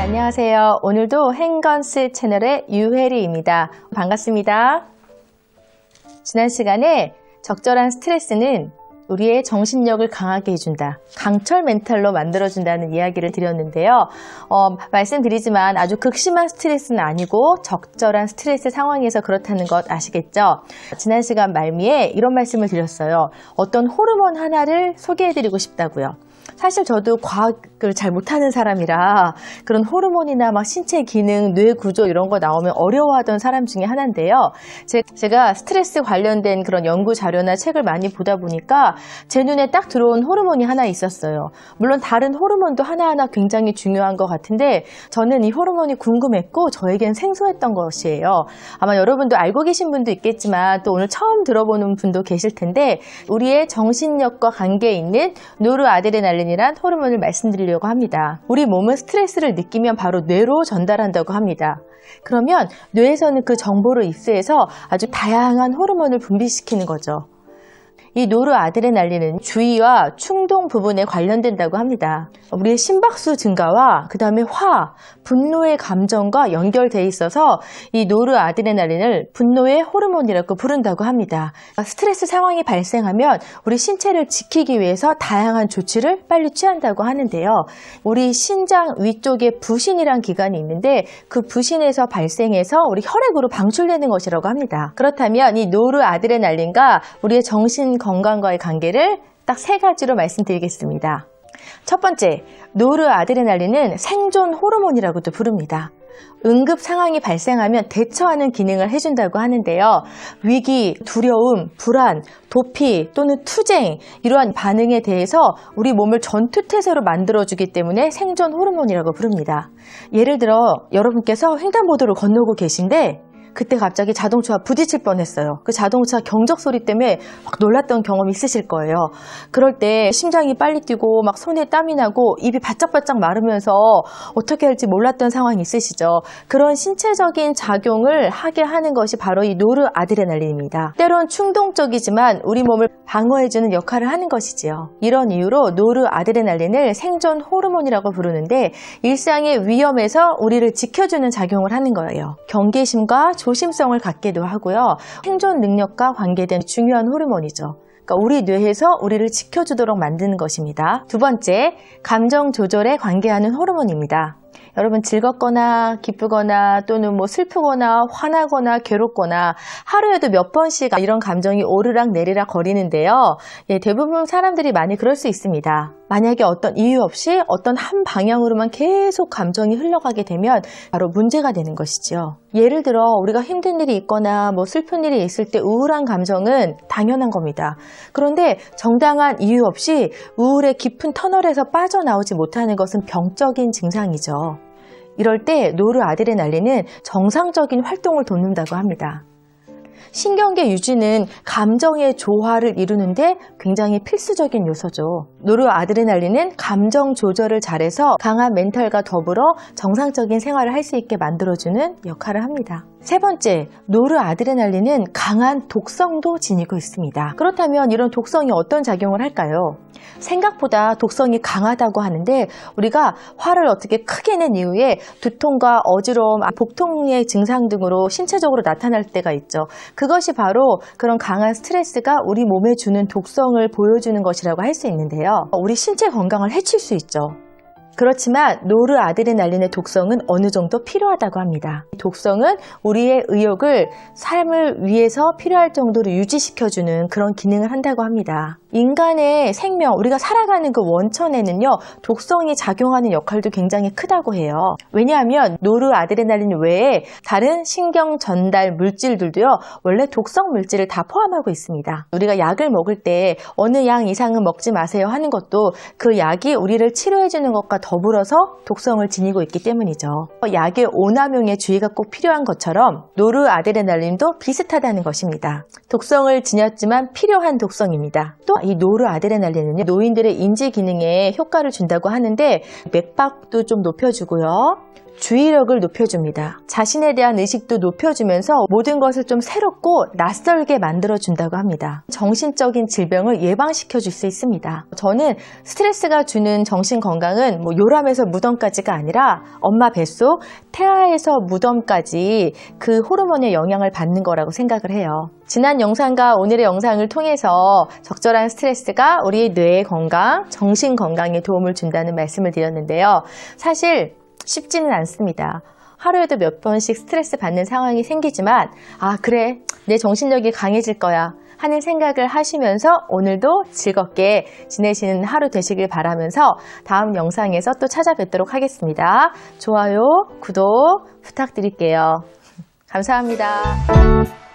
안녕하세요. 오늘도 행건스 채널의 유혜리입니다. 반갑습니다. 지난 시간에 적절한 스트레스는 우리의 정신력을 강하게 해준다. 강철 멘탈로 만들어준다는 이야기를 드렸는데요. 말씀드리지만 아주 극심한 스트레스는 아니고 적절한 스트레스 상황에서 그렇다는 것 아시겠죠? 지난 시간 말미에 이런 말씀을 드렸어요. 어떤 호르몬 하나를 소개해드리고 싶다고요. 사실 저도 과학을 잘 못하는 사람이라 그런 호르몬이나 막 신체 기능, 뇌 구조 이런 거 나오면 어려워하던 사람 중에 하나인데요. 제가 스트레스 관련된 그런 연구 자료나 책을 많이 보다 보니까 제 눈에 딱 들어온 호르몬이 하나 있었어요. 물론 다른 호르몬도 하나하나 굉장히 중요한 것 같은데 저는 이 호르몬이 궁금했고 저에겐 생소했던 것이에요. 아마 여러분도 알고 계신 분도 있겠지만 또 오늘 처음 들어보는 분도 계실 텐데 우리의 정신력과 관계 있는 노르아드레날린이란 호르몬을 말씀드리려고 합니다. 우리 몸은 스트레스를 느끼면 바로 뇌로 전달한다고 합니다. 그러면 뇌에서는 그 정보를 입수해서 아주 다양한 호르몬을 분비시키는 거죠. 이 노르아드레날린은 주의와 충동 부분에 관련된다고 합니다. 우리의 심박수 증가와 그 다음에 분노의 감정과 연결되어 있어서 이 노르아드레날린을 분노의 호르몬이라고 부른다고 합니다. 스트레스 상황이 발생하면 우리 신체를 지키기 위해서 다양한 조치를 빨리 취한다고 하는데요. 우리 신장 위쪽에 부신이란 기관이 있는데 그 부신에서 발생해서 우리 혈액으로 방출되는 것이라고 합니다. 그렇다면 이 노르아드레날린과 우리의 정신 건강과의 관계를 딱 3가지로 말씀드리겠습니다. 첫 번째, 노르아드레날린은 생존 호르몬이라고도 부릅니다. 응급 상황이 발생하면 대처하는 기능을 해준다고 하는데요. 위기, 두려움, 불안, 도피 또는 투쟁 이러한 반응에 대해서 우리 몸을 전투태세로 만들어주기 때문에 생존 호르몬이라고 부릅니다. 예를 들어 여러분께서 횡단보도를 건너고 계신데 그때 갑자기 자동차와 부딪힐 뻔했어요. 그 자동차 경적 소리 때문에 막 놀랐던 경험이 있으실 거예요. 그럴 때 심장이 빨리 뛰고 막 손에 땀이 나고 입이 바짝바짝 마르면서 어떻게 할지 몰랐던 상황이 있으시죠. 그런 신체적인 작용을 하게 하는 것이 바로 이 노르아드레날린입니다. 때론 충동적이지만 우리 몸을 방어해주는 역할을 하는 것이지요. 이런 이유로 노르아드레날린을 생존 호르몬이라고 부르는데 일상의 위험에서 우리를 지켜주는 작용을 하는 거예요. 경계심과 조심성을 갖기도 하고요. 생존 능력과 관계된 중요한 호르몬이죠. 그러니까 우리 뇌에서 우리를 지켜주도록 만드는 것입니다. 두 번째, 감정 조절에 관계하는 호르몬입니다. 여러분 즐겁거나 기쁘거나 또는 슬프거나 화나거나 괴롭거나 하루에도 몇 번씩 이런 감정이 오르락 내리락 거리는데요. 대부분 사람들이 많이 그럴 수 있습니다. 만약에 어떤 이유 없이 어떤 한 방향으로만 계속 감정이 흘러가게 되면 바로 문제가 되는 것이죠. 예를 들어 우리가 힘든 일이 있거나 슬픈 일이 있을 때 우울한 감정은 당연한 겁니다. 그런데 정당한 이유 없이 우울의 깊은 터널에서 빠져나오지 못하는 것은 병적인 증상이죠. 이럴 때 노르아드레날린은 정상적인 활동을 돕는다고 합니다. 신경계 유지는 감정의 조화를 이루는데 굉장히 필수적인 요소죠. 노르아드레날린은 감정 조절을 잘해서 강한 멘탈과 더불어 정상적인 생활을 할 수 있게 만들어주는 역할을 합니다. 세 번째, 노르아드레날린은 강한 독성도 지니고 있습니다. 그렇다면 이런 독성이 어떤 작용을 할까요? 생각보다 독성이 강하다고 하는데 우리가 화를 어떻게 크게 낸 이후에 두통과 어지러움, 복통의 증상 등으로 신체적으로 나타날 때가 있죠. 그것이 바로 그런 강한 스트레스가 우리 몸에 주는 독성을 보여주는 것이라고 할 수 있는데요. 우리 신체 건강을 해칠 수 있죠. 그렇지만 노르아드레날린의 독성은 어느 정도 필요하다고 합니다. 독성은 우리의 의욕을 삶을 위해서 필요할 정도로 유지시켜주는 그런 기능을 한다고 합니다. 인간의 생명, 우리가 살아가는 그 원천에는요, 독성이 작용하는 역할도 굉장히 크다고 해요. 왜냐하면 노르아드레날린 외에 다른 신경 전달 물질들도요, 원래 독성 물질을 다 포함하고 있습니다. 우리가 약을 먹을 때 어느 양 이상은 먹지 마세요 하는 것도 그 약이 우리를 치료해주는 것과 더불어서 독성을 지니고 있기 때문이죠. 약의 오남용에 주의가 꼭 필요한 것처럼 노르아드레날린도 비슷하다는 것입니다. 독성을 지녔지만 필요한 독성입니다. 또 이 노르아드레날린은요, 노인들의 인지 기능에 효과를 준다고 하는데 맥박도 좀 높여주고요. 주의력을 높여줍니다. 자신에 대한 의식도 높여주면서 모든 것을 좀 새롭고 낯설게 만들어준다고 합니다. 정신적인 질병을 예방시켜줄 수 있습니다. 저는 스트레스가 주는 정신 건강은 요람에서 무덤까지가 아니라 엄마 뱃속 태아에서 무덤까지 그 호르몬의 영향을 받는 거라고 생각을 해요. 지난 영상과 오늘의 영상을 통해서 적절한 스트레스가 우리의 뇌의 건강, 정신 건강에 도움을 준다는 말씀을 드렸는데요. 사실 쉽지는 않습니다. 하루에도 몇 번씩 스트레스 받는 상황이 생기지만 그래, 내 정신력이 강해질 거야 하는 생각을 하시면서 오늘도 즐겁게 지내시는 하루 되시길 바라면서 다음 영상에서 또 찾아뵙도록 하겠습니다. 좋아요, 구독 부탁드릴게요. 감사합니다.